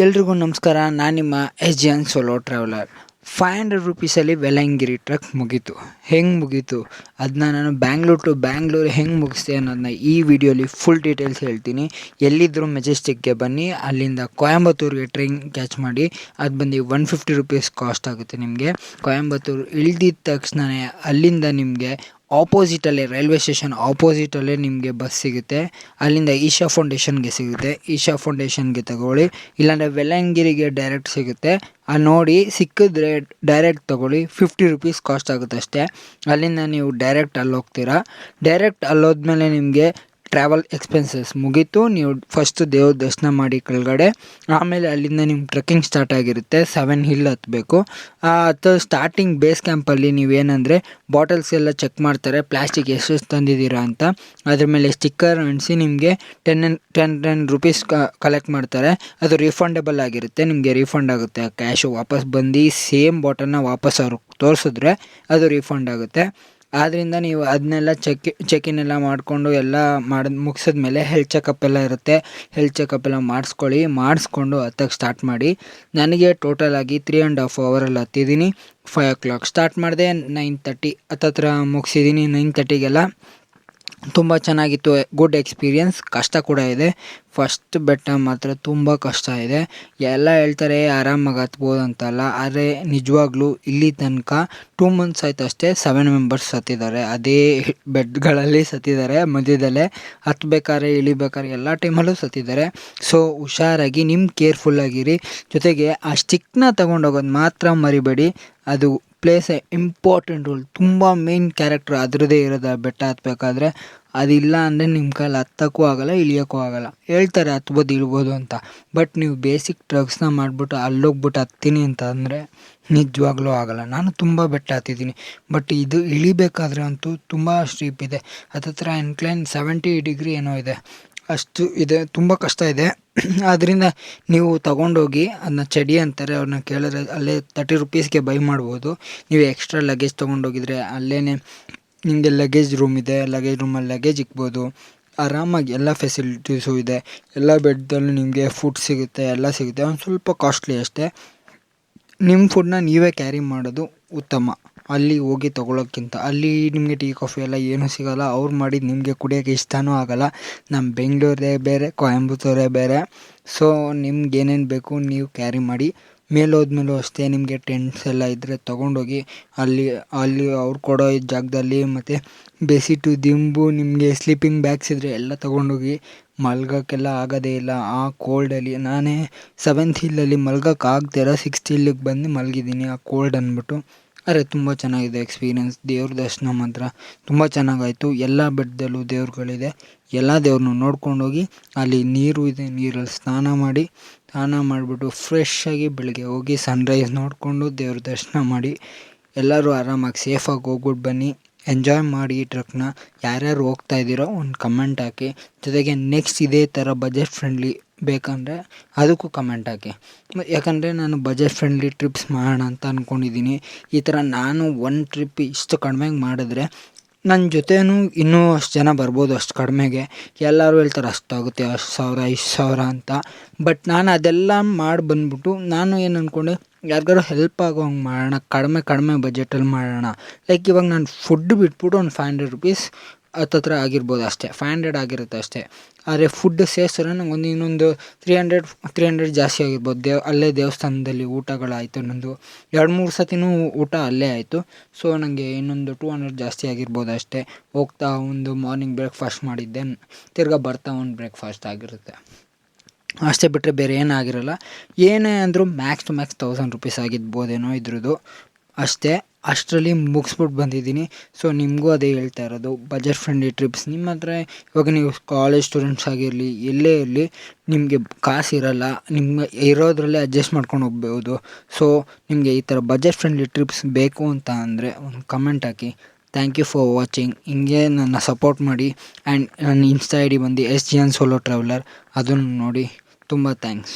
ಎಲ್ರಿಗೂ ನಮಸ್ಕಾರ. ನಾನು ನಿಮ್ಮ SGN ಸೋಲೋ ಟ್ರಾವೆಲರ್. 500 ರುಪೀಸಲ್ಲಿ ವೆಲಂಗಿರಿ ಟ್ರಕ್ ಮುಗೀತು. ಹೆಂಗೆ ಮುಗೀತು ಅದನ್ನ ನಾನು ಬ್ಯಾಂಗ್ಳೂರ್ ಟು ಬ್ಯಾಂಗ್ಳೂರ್ ಹೆಂಗೆ ಮುಗಿಸ್ದೆ ಅನ್ನೋದನ್ನ ಈ ವಿಡಿಯೋಲಿ ಫುಲ್ ಡೀಟೇಲ್ಸ್ ಹೇಳ್ತೀನಿ. ಎಲ್ಲಿದ್ದರೂ ಮೆಜೆಸ್ಟಿಕ್ಗೆ ಬನ್ನಿ, ಅಲ್ಲಿಂದ ಕೊಯಂಬತ್ತೂರಿಗೆ ಟ್ರೈನ್ ಕ್ಯಾಚ್ ಮಾಡಿ. ಅದು ಬಂದು 150 ರುಪೀಸ್ ಕಾಸ್ಟ್ ಆಗುತ್ತೆ ನಿಮಗೆ. ಕೊಯಂಬತ್ತೂರು ಇಳ್ದಿದ ತಕ್ಷಣವೇ ಅಲ್ಲಿಂದ ನಿಮಗೆ ಆಪೋಸಿಟಲ್ಲೇ ರೈಲ್ವೆ ಸ್ಟೇಷನ್ ಆಪೋಸಿಟಲ್ಲೇ ನಿಮಗೆ ಬಸ್ ಸಿಗುತ್ತೆ. ಅಲ್ಲಿಂದ ಈಶಾ ಫೌಂಡೇಶನ್ಗೆ ಸಿಗುತ್ತೆ. ಈಶಾ ಫೌಂಡೇಶನ್ಗೆ ತಗೊಳ್ಳಿ, ಇಲ್ಲಾಂದರೆ ವೆಲಂಗಿರಿಗೆ ಡೈರೆಕ್ಟ್ ಸಿಗುತ್ತೆ. ಅಲ್ಲಿ ನೋಡಿ ಸಿಕ್ಕಿದ್ರೆ ಡೈರೆಕ್ಟ್ ತೊಗೊಳ್ಳಿ. 50 ರುಪೀಸ್ ಕಾಸ್ಟ್ ಆಗುತ್ತೆ ಅಷ್ಟೇ. ಅಲ್ಲಿಂದ ನೀವು ಡೈರೆಕ್ಟ್ ಅಲ್ಲಿ ಹೋಗ್ತೀರಾ. ಡೈರೆಕ್ಟ್ ಅಲ್ಲೋದ್ಮೇಲೆ ನಿಮಗೆ ಟ್ರಾವೆಲ್ ಎಕ್ಸ್ಪೆನ್ಸಸ್ ಮುಗೀತು. ನೀವು ಫಸ್ಟು ದೇವ್ರ ದರ್ಶನ ಮಾಡಿ ಕೆಳಗಡೆ, ಆಮೇಲೆ ಅಲ್ಲಿಂದ ನಿಮ್ಮ ಟ್ರೆಕ್ಕಿಂಗ್ ಸ್ಟಾರ್ಟ್ ಆಗಿರುತ್ತೆ. 7 ಹಿಲ್ ಹತ್ತಬೇಕು. ಸ್ಟಾರ್ಟಿಂಗ್ ಬೇಸ್ ಕ್ಯಾಂಪಲ್ಲಿ ನೀವೇನಂದರೆ ಬಾಟಲ್ಸ್ ಎಲ್ಲ ಚೆಕ್ ಮಾಡ್ತಾರೆ, ಪ್ಲಾಸ್ಟಿಕ್ ಎಷ್ಟು ತಂದಿದ್ದೀರಾ ಅಂತ. ಅದ್ರ ಮೇಲೆ ಸ್ಟಿಕ್ಕರ್ ಅಂಟಿಸಿ ನಿಮಗೆ 10 ರುಪೀಸ್ ಕಲೆಕ್ಟ್ ಮಾಡ್ತಾರೆ. ಅದು ರಿಫಂಡಬಲ್ ಆಗಿರುತ್ತೆ, ನಿಮಗೆ ರೀಫಂಡ್ ಆಗುತ್ತೆ. ಆ ಕ್ಯಾಶು ವಾಪಸ್ ಬಂದು ಸೇಮ್ ಬಾಟಲ್ನ ವಾಪಸ್ ಅವ್ರಿಗೆ ತೋರಿಸಿದ್ರೆ ಅದು ರೀಫಂಡ್ ಆಗುತ್ತೆ. ಆದ್ದರಿಂದ ನೀವು ಅದನ್ನೆಲ್ಲ ಚೆಕಿನ್ ಎಲ್ಲ ಮಾಡಿಕೊಂಡು ಎಲ್ಲ ಮುಗಿಸಿದ್ಮೇಲೆ ಹೆಲ್ತ್ ಚೆಕಪ್ ಎಲ್ಲ ಇರುತ್ತೆ. ಹೆಲ್ತ್ ಚೆಕಪ್ ಎಲ್ಲ ಮಾಡಿಸ್ಕೊಂಡು ಹತ್ತಕ್ಕೆ ಸ್ಟಾರ್ಟ್ ಮಾಡಿ. ನನಗೆ ಟೋಟಲಾಗಿ 3.5 ಅವರಲ್ಲಿ ಹತ್ತಿದ್ದೀನಿ. 5 o'clock ಸ್ಟಾರ್ಟ್ ಮಾಡಿದೆ, 9:30 ಹತ್ತತ್ರ ಮುಗಿಸಿದ್ದೀನಿ. 9:30ಗೆಲ್ಲ ತುಂಬ ಚೆನ್ನಾಗಿತ್ತು. Good experience. ಕಷ್ಟ ಕೂಡ ಇದೆ. ಫಸ್ಟ್ ಬೆಟ್ಟ ಮಾತ್ರ ತುಂಬ ಕಷ್ಟ ಇದೆ. ಎಲ್ಲ ಹೇಳ್ತಾರೆ ಆರಾಮಾಗಿ ಹತ್ಬೋದು ಅಂತಲ್ಲ, ಆದರೆ ನಿಜವಾಗ್ಲೂ ಇಲ್ಲಿ ತನಕ 2 months ಆಯ್ತು ಅಷ್ಟೇ 7 ಮೆಂಬರ್ಸ್ ಸತ್ತಿದ್ದಾರೆ. ಅದೇ ಬೆಡ್ಗಳಲ್ಲಿ ಸತ್ತಿದ್ದಾರೆ. ಮಧ್ಯದಲ್ಲೇ ಹತ್ಬೇಕಾದ್ರೆ ಇಳಿಬೇಕಾದ್ರೆ ಎಲ್ಲ ಟೈಮಲ್ಲೂ ಸತ್ತಿದ್ದಾರೆ. ಸೊ ಹುಷಾರಾಗಿ ಕೇರ್ಫುಲ್ಲಾಗಿರಿ. ಜೊತೆಗೆ ಆ ಸ್ಟಿಕ್ನ ತೊಗೊಂಡೋಗೋದು ಮಾತ್ರ ಮರಿಬೇಡಿ. ಅದು ಪ್ಲೇಸ್ ಇಂಪಾರ್ಟೆಂಟ್ ರೋಲ್, ತುಂಬ ಮೇನ್ ಕ್ಯಾರೆಕ್ಟರ್ ಅದರದ್ದೇ ಇರೋದು. ಬೆಟ್ಟ ಹತ್ಬೇಕಾದ್ರೆ ಅದಿಲ್ಲ ಅಂದರೆ ನಿಮ್ಮ ಕೈಲಿ ಹತ್ತಕ್ಕೂ ಆಗೋಲ್ಲ, ಇಳಿಯೋಕ್ಕೂ ಆಗೋಲ್ಲ. ಹೇಳ್ತಾರೆ ಹತ್ಬೋದು ಇಳ್ಬೋದು ಅಂತ, ಬಟ್ ನೀವು ಬೇಸಿಕ್ ಡ್ರಗ್ಸ್ನ ಮಾಡಿಬಿಟ್ಟು ಅಲ್ಲೋಗ್ಬಿಟ್ಟು ಹತ್ತೀನಿ ಅಂತ ಅಂದರೆ ನಿಜವಾಗ್ಲೂ ಆಗೋಲ್ಲ. ನಾನು ತುಂಬ ಬೆಟ್ಟ ಹತ್ತಿದ್ದೀನಿ, ಬಟ್ ಇದು ಇಳಿಬೇಕಾದ್ರೆ ಅಂತೂ ತುಂಬ ಸ್ಟೀಪ್ ಇದೆ. ಹತ್ತತ್ರ ಇನ್ಕ್ಲೈನ್ 70 ಡಿಗ್ರಿ ಏನೋ ಇದೆ, ಅಷ್ಟು ಇದೆ. ತುಂಬ ಕಷ್ಟ ಇದೆ. ಆದ್ದರಿಂದ ನೀವು ತೊಗೊಂಡೋಗಿ ಅದನ್ನ ಚಡಿ ಅಂತಾರೆ, ಅವ್ರನ್ನ ಕೇಳಿದ್ರೆ ಅಲ್ಲೇ 30 ರುಪೀಸ್ಗೆ ಬೈ ಮಾಡ್ಬೋದು. ನೀವು ಎಕ್ಸ್ಟ್ರಾ ಲಗೇಜ್ ತೊಗೊಂಡೋಗಿದ್ರೆ ಅಲ್ಲೇ ನಿಮಗೆ ಲಗೇಜ್ ರೂಮ್ ಇದೆ. ಲಗೇಜ್ ರೂಮಲ್ಲಿ ಲಗೇಜ್ ಇಕ್ಬೋದು. ಆರಾಮಾಗಿ ಎಲ್ಲ ಫೆಸಿಲಿಟೀಸು ಇದೆ. ಎಲ್ಲ ಬೆಡ್ದಲ್ಲೂ ನಿಮಗೆ ಫುಡ್ ಸಿಗುತ್ತೆ, ಎಲ್ಲ ಸಿಗುತ್ತೆ. ಒಂದು ಸ್ವಲ್ಪ ಕಾಸ್ಟ್ಲಿ ಅಷ್ಟೇ. ನಿಮ್ಮ ಫುಡ್ನ ನೀವೇ ಕ್ಯಾರಿ ಮಾಡೋದು ಉತ್ತಮ, ಅಲ್ಲಿ ಹೋಗಿ ತೊಗೊಳೋಕ್ಕಿಂತ. ಅಲ್ಲಿ ನಿಮಗೆ ಟೀ ಕಾಫಿ ಎಲ್ಲ ಏನೂ ಸಿಗೋಲ್ಲ. ಅವ್ರು ಮಾಡಿದ್ದು ನಿಮಗೆ ಕುಡಿಯೋಕ್ಕೆ ಇಷ್ಟನೂ ಆಗೋಲ್ಲ. ನಮ್ಮ ಬೆಂಗಳೂರೇ ಬೇರೆ, ಕೊಯಂಬತ್ತೂರೇ ಬೇರೆ. ಸೊ ನಿಮ್ಗೆ ಏನೇನು ಬೇಕು ನೀವು ಕ್ಯಾರಿ ಮಾಡಿ. ಮೇಲೋದ್ಮೇಲೂ ಅಷ್ಟೇ, ನಿಮಗೆ ಟೆಂಟ್ಸ್ ಎಲ್ಲ ಇದ್ದರೆ ತೊಗೊಂಡೋಗಿ ಅಲ್ಲಿ ಅವ್ರು ಕೊಡೋ ಜಾಗದಲ್ಲಿ. ಮತ್ತು ಬೆಸಿಟು ದಿಂಬು, ನಿಮಗೆ ಸ್ಲೀಪಿಂಗ್ ಬ್ಯಾಗ್ಸ್ ಇದ್ದರೆ ಎಲ್ಲ ತೊಗೊಂಡೋಗಿ. ಮಲ್ಗೋಕ್ಕೆಲ್ಲ ಆಗೋದೇ ಇಲ್ಲ ಆ ಕೋಲ್ಡಲ್ಲಿ. ನಾನೇ 7th ಹಿಲ್ಲಲ್ಲಿ ಮಲ್ಗೋಕ್ಕಾಗ್ದಿರ 6th ಹಿಲ್ಲಿಗೆ ಬಂದು ಮಲಗಿದ್ದೀನಿ ಆ ಕೋಲ್ಡ್ ಅಂದ್ಬಿಟ್ಟು. ಆದರೆ ತುಂಬ ಚೆನ್ನಾಗಿದೆ ಎಕ್ಸ್ಪೀರಿಯೆನ್ಸ್. ದೇವ್ರ ದರ್ಶನ ಮಾತ್ರ ತುಂಬ ಚೆನ್ನಾಗಾಯಿತು. ಎಲ್ಲ ಬೆಟ್ಟದಲ್ಲೂ ದೇವ್ರುಗಳಿದೆ. ಎಲ್ಲ ದೇವ್ರನ್ನೂ ನೋಡ್ಕೊಂಡೋಗಿ. ಅಲ್ಲಿ ನೀರು ಇದೆ, ನೀರಲ್ಲಿ ಸ್ನಾನ ಮಾಡಿಬಿಟ್ಟು ಫ್ರೆಶ್ಶಾಗಿ ಬೆಳಗ್ಗೆ ಹೋಗಿ ಸನ್ರೈಸ್ ನೋಡಿಕೊಂಡು ದೇವ್ರ ದರ್ಶನ ಮಾಡಿ ಎಲ್ಲರೂ ಆರಾಮಾಗಿ ಸೇಫಾಗಿ ಹೋಗ್ಬಿಟ್ಟು ಬನ್ನಿ. ಎಂಜಾಯ್ ಮಾಡಿ ಈ ಟ್ರಕ್ನ. ಯಾರ್ಯಾರು ಹೋಗ್ತಾ ಇದ್ದೀರೋ ಒಂದು ಕಮೆಂಟ್ ಹಾಕಿ. ಜೊತೆಗೆ ನೆಕ್ಸ್ಟ್ ಇದೇ ಥರ ಬಜೆಟ್ ಫ್ರೆಂಡ್ಲಿ ಬೇಕಂದರೆ ಅದಕ್ಕೂ ಕಮೆಂಟ್ ಹಾಕಿ. ಯಾಕಂದರೆ ನಾನು ಬಜೆಟ್ ಫ್ರೆಂಡ್ಲಿ ಟ್ರಿಪ್ಸ್ ಮಾಡೋಣ ಅಂತ ಅಂದ್ಕೊಂಡಿದ್ದೀನಿ. ಈ ಥರ ನಾನು ಒಂದು ಟ್ರಿಪ್ ಇಷ್ಟು ಕಡಿಮೆಗೆ ಮಾಡಿದ್ರೆ ನನ್ನ ಜೊತೆನೂ ಇನ್ನೂ ಅಷ್ಟು ಜನ ಬರ್ಬೋದು ಅಷ್ಟು ಕಡಿಮೆಗೆ. ಎಲ್ಲರೂ ಹೇಳ್ತಾರೆ ಅಷ್ಟಾಗುತ್ತೆ, 10,000 5,000 ಅಂತ. ಬಟ್ ನಾನು ಅದೆಲ್ಲ ಮಾಡಿ ಬಂದ್ಬಿಟ್ಟು ನಾನು ಏನು ಅಂದ್ಕೊಂಡೆ, ಯಾರಿಗಾರು ಹೆಲ್ಪ್ ಆಗೋ ಹಂಗೆ ಮಾಡೋಣ, ಕಡಿಮೆ ಬಜೆಟಲ್ಲಿ ಮಾಡೋಣ. ಲೈಕ್ ಇವಾಗ ನಾನು ಫುಡ್ ಬಿಟ್ಬಿಟ್ಟು ಒಂದು 500 ರುಪೀಸ್ ಹತ್ತತ್ರ ಆಗಿರ್ಬೋದು ಅಷ್ಟೇ, 500 ಆಗಿರುತ್ತೆ ಅಷ್ಟೇ. ಆದರೆ ಫುಡ್ ಸೇರಿಸಿದ್ರೆ ನಂಗೆ ಇನ್ನೊಂದು 300 ಜಾಸ್ತಿ ಆಗಿರ್ಬೋದು. ಅಲ್ಲೇ ದೇವಸ್ಥಾನದಲ್ಲಿ ಊಟಗಳಾಯಿತು. ನಂದು 2-3 ಸತಿನೂ ಊಟ ಅಲ್ಲೇ ಆಯಿತು. ಸೊ ನನಗೆ ಇನ್ನೊಂದು 200 ಜಾಸ್ತಿ ಆಗಿರ್ಬೋದು ಅಷ್ಟೇ. ಹೋಗ್ತಾ ಒಂದು ಮಾರ್ನಿಂಗ್ ಬ್ರೇಕ್ಫಾಸ್ಟ್ ಮಾಡಿದ್ದೆ, ತಿರ್ಗಾ ಬರ್ತಾ ಒಂದು ಬ್ರೇಕ್ಫಾಸ್ಟ್ ಆಗಿರುತ್ತೆ ಅಷ್ಟೇ. ಬಿಟ್ಟರೆ ಬೇರೆ ಏನಾಗಿರಲ್ಲ. ಏನೇ ಅಂದರೂ ಮ್ಯಾಕ್ಸ್ ಟು ಮ್ಯಾಕ್ಸ್ 1000 ರುಪೀಸ್ ಆಗಿರ್ಬೋದೇನೋ ಇದ್ರದ್ದು ಅಷ್ಟೇ. ಅಷ್ಟರಲ್ಲಿ ಮುಗಿಸ್ಬಿಟ್ಟು ಬಂದಿದ್ದೀನಿ. ಸೊ ನಿಮಗೂ ಅದೇ ಹೇಳ್ತಾ ಇರೋದು, ಬಜೆಟ್ ಫ್ರೆಂಡ್ಲಿ ಟ್ರಿಪ್ಸ್. ನಿಮ್ಮ ಹತ್ರ ಇವಾಗ ನೀವು ಕಾಲೇಜ್ ಸ್ಟೂಡೆಂಟ್ಸ್ ಆಗಿರಲಿ, ಎಲ್ಲೇ ಇರಲಿ, ನಿಮಗೆ ಕಾಸು ಇರೋಲ್ಲ, ನಿಮ್ಮ ಇರೋದ್ರಲ್ಲೇ ಅಡ್ಜಸ್ಟ್ ಮಾಡ್ಕೊಂಡು ಹೋಗ್ಬೋದು. ಸೊ ನಿಮಗೆ ಈ ಥರ ಬಜೆಟ್ ಫ್ರೆಂಡ್ಲಿ ಟ್ರಿಪ್ಸ್ ಬೇಕು ಅಂತ ಅಂದರೆ ಒಂದು ಕಮೆಂಟ್ ಹಾಕಿ. Thank you for watching. ಹಿಂಗೆ ನನ್ನ ಸಪೋರ್ಟ್ ಮಾಡಿ. ಆ್ಯಂಡ್ ನನ್ನ ಇನ್ಸ್ಟಾ ID ಬಂದು SGN ಸೋಲೋ ಟ್ರಾವೆಲರ್, ಅದನ್ನು ನೋಡಿ. ತುಂಬ ಥ್ಯಾಂಕ್ಸ್.